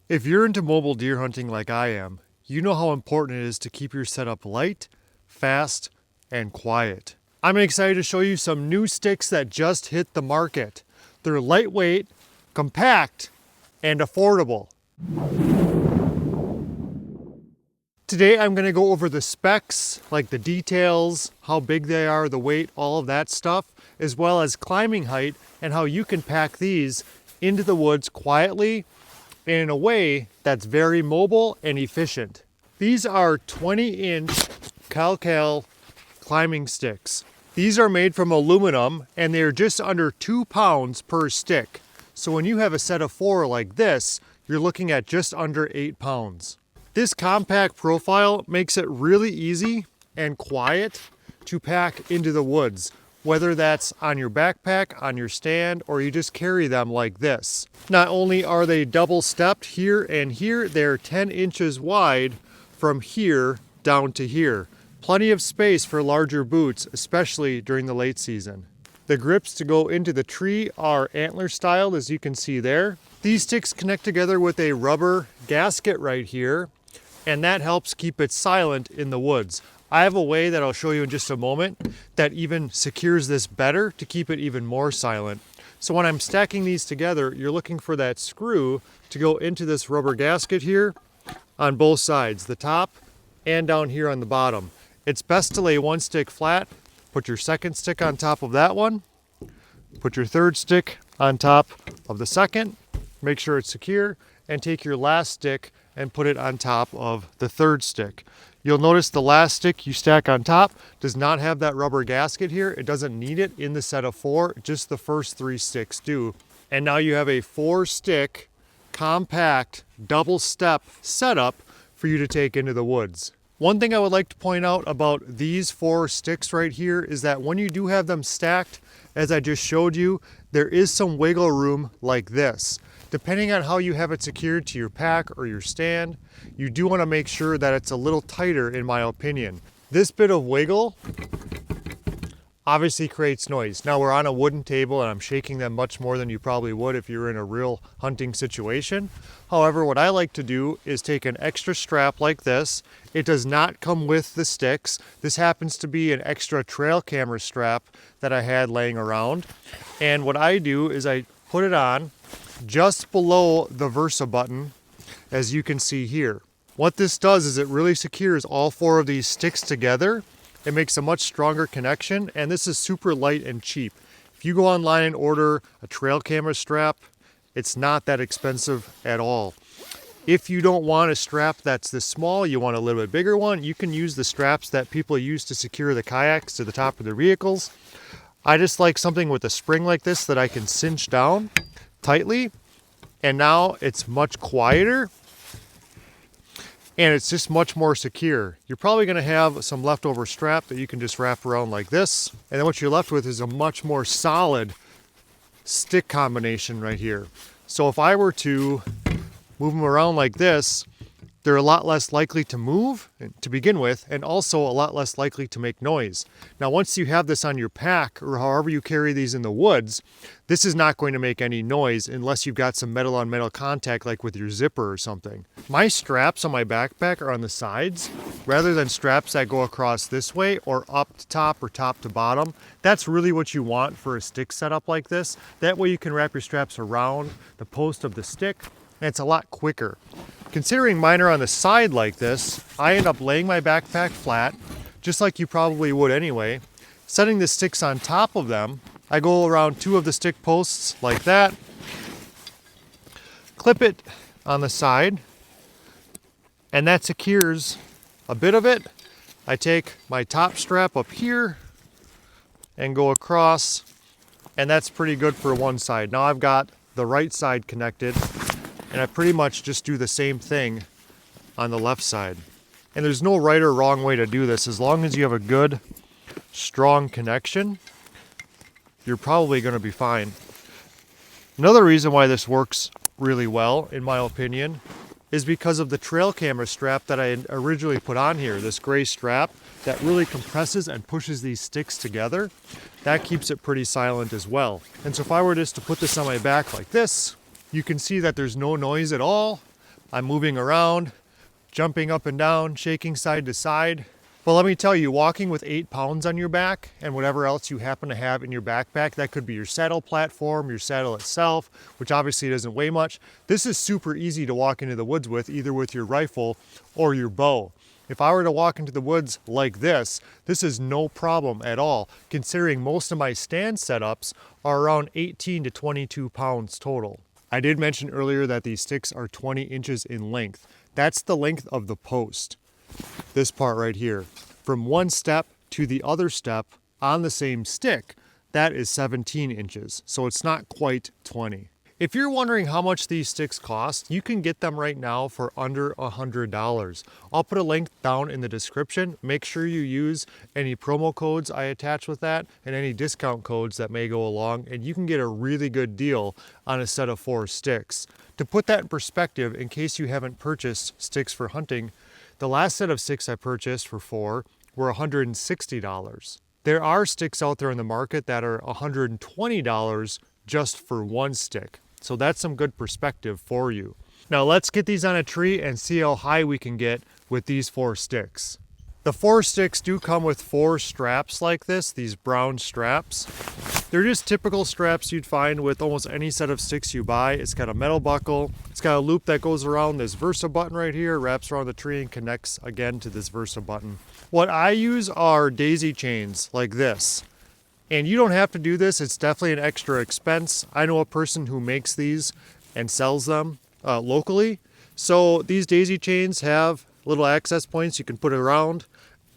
If you're into mobile deer hunting like I am, you know how important it is to keep your setup light, fast, and quiet. I'm excited to show you some new sticks that just hit the market. They're lightweight, compact, and affordable. Today I'm going to go over the specs, like the details, how big they are, the weight, all of that stuff, as well as climbing height and how you can pack these into the woods quietly and in a way that's very mobile and efficient. These are 20-inch Kalkal climbing sticks. These are made from aluminum and they're just under 2 pounds per stick. So when you have a set of 4 like this, you're looking at just under 8 pounds. This compact profile makes it really easy and quiet to pack into the woods, whether that's on your backpack, on your stand, or you just carry them like this. Not only are they double stepped here and here, they're 10 inches wide from here down to here. Plenty of space for larger boots, especially during the late season. The grips to go into the tree are antler styled, as you can see there. These sticks connect together with a rubber gasket right here, and that helps keep it silent in the woods. I have a way that I'll show you in just a moment that even secures this better to keep it even more silent. So when I'm stacking these together, you're looking for that screw to go into this rubber gasket here on both sides, the top and down here on the bottom. It's best to lay one stick flat, put your second stick on top of that one, put your third stick on top of the second, make sure it's secure, and take your last stick and put it on top of the third stick. You'll notice the last stick you stack on top does not have that rubber gasket here. It doesn't need it in the set of 4, just the first 3 sticks do. And now you have a 4-stick, compact, double step setup for you to take into the woods. One thing I would like to point out about these 4 sticks right here is that when you do have them stacked, as I just showed you, there is some wiggle room like this. Depending on how you have it secured to your pack or your stand, you do want to make sure that it's a little tighter, in my opinion. This bit of wiggle obviously creates noise. Now we're on a wooden table and I'm shaking them much more than you probably would if you were in a real hunting situation. However, what I like to do is take an extra strap like this. It does not come with the sticks. This happens to be an extra trail camera strap that I had laying around. And what I do is I put it on just below the Versa button, as you can see here. What this does is it really secures all 4 of these sticks together. It makes a much stronger connection, and this is super light and cheap. If you go online and order a trail camera strap, it's not that expensive at all. If you don't want a strap that's this small, you want a little bit bigger one, you can use the straps that people use to secure the kayaks to the top of their vehicles. I just like something with a spring like this that I can cinch down tightly, and now it's much quieter and it's just much more secure. You're probably going to have some leftover strap that you can just wrap around like this, and then what you're left with is a much more solid stick combination right here. So if I were to move them around like this, they're a lot less likely to move to begin with, and also a lot less likely to make noise. Now, once you have this on your pack or however you carry these in the woods, this is not going to make any noise unless you've got some metal on metal contact like with your zipper or something. My straps on my backpack are on the sides rather than straps that go across this way or up to top or top to bottom. That's really what you want for a stick setup like this. That way you can wrap your straps around the post of the stick, and it's a lot quicker. Considering mine are on the side like this, I end up laying my backpack flat, just like you probably would anyway, setting the sticks on top of them. I go around 2 of the stick posts like that, clip it on the side, and that secures a bit of it. I take my top strap up here and go across, and that's pretty good for one side. Now I've got the right side connected, and I pretty much just do the same thing on the left side. And there's no right or wrong way to do this. As long as you have a good, strong connection, you're probably going to be fine. Another reason why this works really well, in my opinion, is because of the trail camera strap that I originally put on here. This gray strap that really compresses and pushes these sticks together. That keeps it pretty silent as well. And so if I were just to put this on my back like this, you can see that there's no noise at all, I'm moving around, jumping up and down, shaking side to side. But let me tell you, walking with 8 pounds on your back and whatever else you happen to have in your backpack, that could be your saddle platform, your saddle itself, which obviously doesn't weigh much. This is super easy to walk into the woods with, either with your rifle or your bow. If I were to walk into the woods like this is no problem at all, considering most of my stand setups are around 18 to 22 pounds total. I did mention earlier that these sticks are 20 inches in length. That's the length of the post, this part right here. From one step to the other step on the same stick, that is 17 inches, so it's not quite 20. If you're wondering how much these sticks cost, you can get them right now for under $100. I'll put a link down in the description. Make sure you use any promo codes I attach with that and any discount codes that may go along, and you can get a really good deal on a set of 4 sticks. To put that in perspective, in case you haven't purchased sticks for hunting, the last set of sticks I purchased for 4 were $160. There are sticks out there in the market that are $120 just for 1 stick. So that's some good perspective for you. Now let's get these on a tree and see how high we can get with these 4 sticks. The 4 sticks do come with 4 straps like this, these brown straps. They're just typical straps you'd find with almost any set of sticks you buy. It's got a metal buckle. It's got a loop that goes around this Versa button right here, wraps around the tree and connects again to this Versa button. What I use are daisy chains like this. And you don't have to do this, it's definitely an extra expense. I know a person who makes these and sells them locally. So these daisy chains have little access points you can put around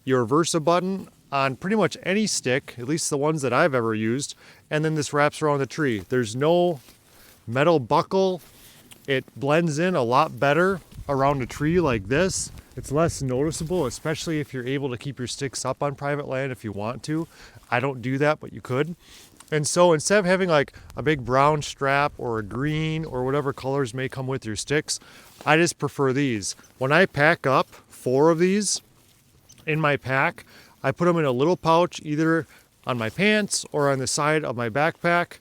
your Versa button on pretty much any stick, at least the ones that I've ever used, and then this wraps around the tree. There's no metal buckle. It blends in a lot better around a tree like this. It's less noticeable, especially if you're able to keep your sticks up on private land if you want to. I don't do that, but you could. And so instead of having like a big brown strap or a green or whatever colors may come with your sticks, I just prefer these. When I pack up 4 of these in my pack, I put them in a little pouch either on my pants or on the side of my backpack,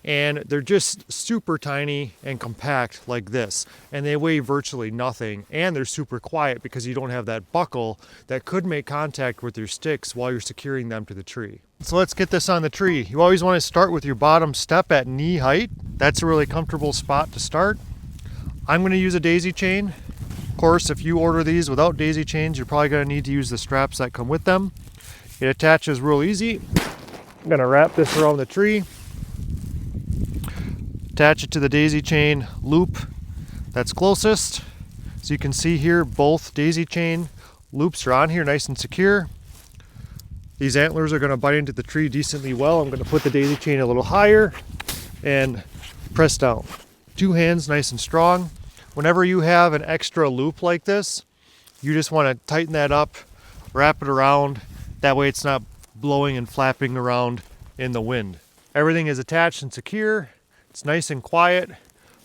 and they're just super tiny and compact like this, and they weigh virtually nothing, and they're super quiet because you don't have that buckle that could make contact with your sticks while you're securing them to the tree. So let's get this on the tree. You always want to start with your bottom step at knee height. That's a really comfortable spot to start. I'm going to use a daisy chain. Of course, if you order these without daisy chains, you're probably going to need to use the straps that come with them. It attaches real easy. I'm going to wrap this around the tree. Attach it to the daisy chain loop that's closest. So you can see here both daisy chain loops are on here nice and secure. These antlers are going to bite into the tree decently well. I'm going to put the daisy chain a little higher and press down. 2 hands nice and strong. Whenever you have an extra loop like this, you just want to tighten that up, wrap it around. That way it's not blowing and flapping around in the wind. Everything is attached and secure. It's nice and quiet.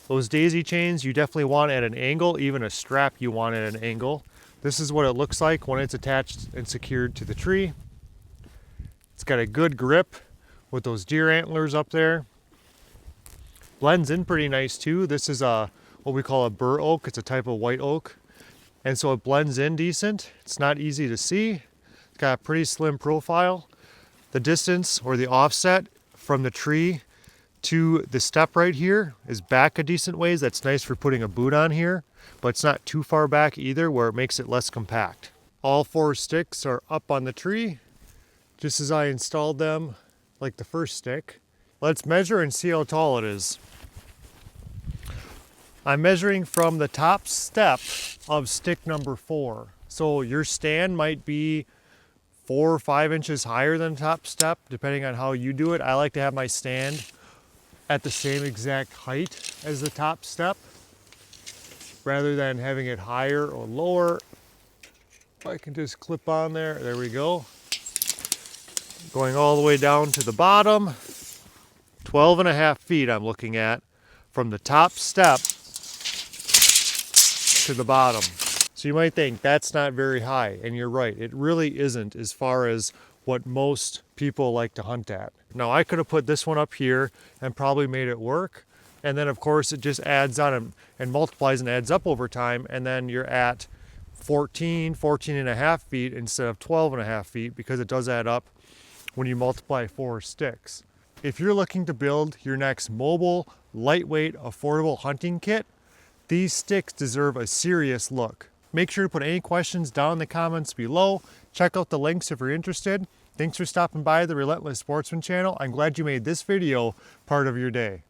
Those daisy chains you definitely want at an angle, even a strap you want at an angle. This is what it looks like when it's attached and secured to the tree. It's got a good grip with those deer antlers up there. Blends in pretty nice too. This is what we call a bur oak. It's a type of white oak. And so it blends in decent. It's not easy to see. It's got a pretty slim profile. The distance or the offset from the tree to the step right here is back a decent ways. That's nice for putting a boot on here, but it's not too far back either where it makes it less compact. All 4 sticks are up on the tree, just as I installed them like the first stick. Let's measure and see how tall it is. I'm measuring from the top step of stick number 4. So your stand might be 4 or 5 inches higher than the top step, depending on how you do it. I like to have my stand at the same exact height as the top step, rather than having it higher or lower. I can just clip on there. There we go. Going all the way down to the bottom. 12.5 feet I'm looking at from the top step to the bottom. So you might think that's not very high, and you're right, it really isn't as far as what most people like to hunt at. Now I could have put this one up here and probably made it work, And then of course it just adds on and multiplies and adds up over time, and then you're at 14 and a half feet instead of 12 and a half feet, because it does add up when you multiply 4 sticks. If you're looking to build your next mobile, lightweight, affordable hunting kit, these sticks deserve a serious look. Make sure to put any questions down in the comments below. Check out the links if you're interested. Thanks for stopping by the Relentless Sportsman channel. I'm glad you made this video part of your day.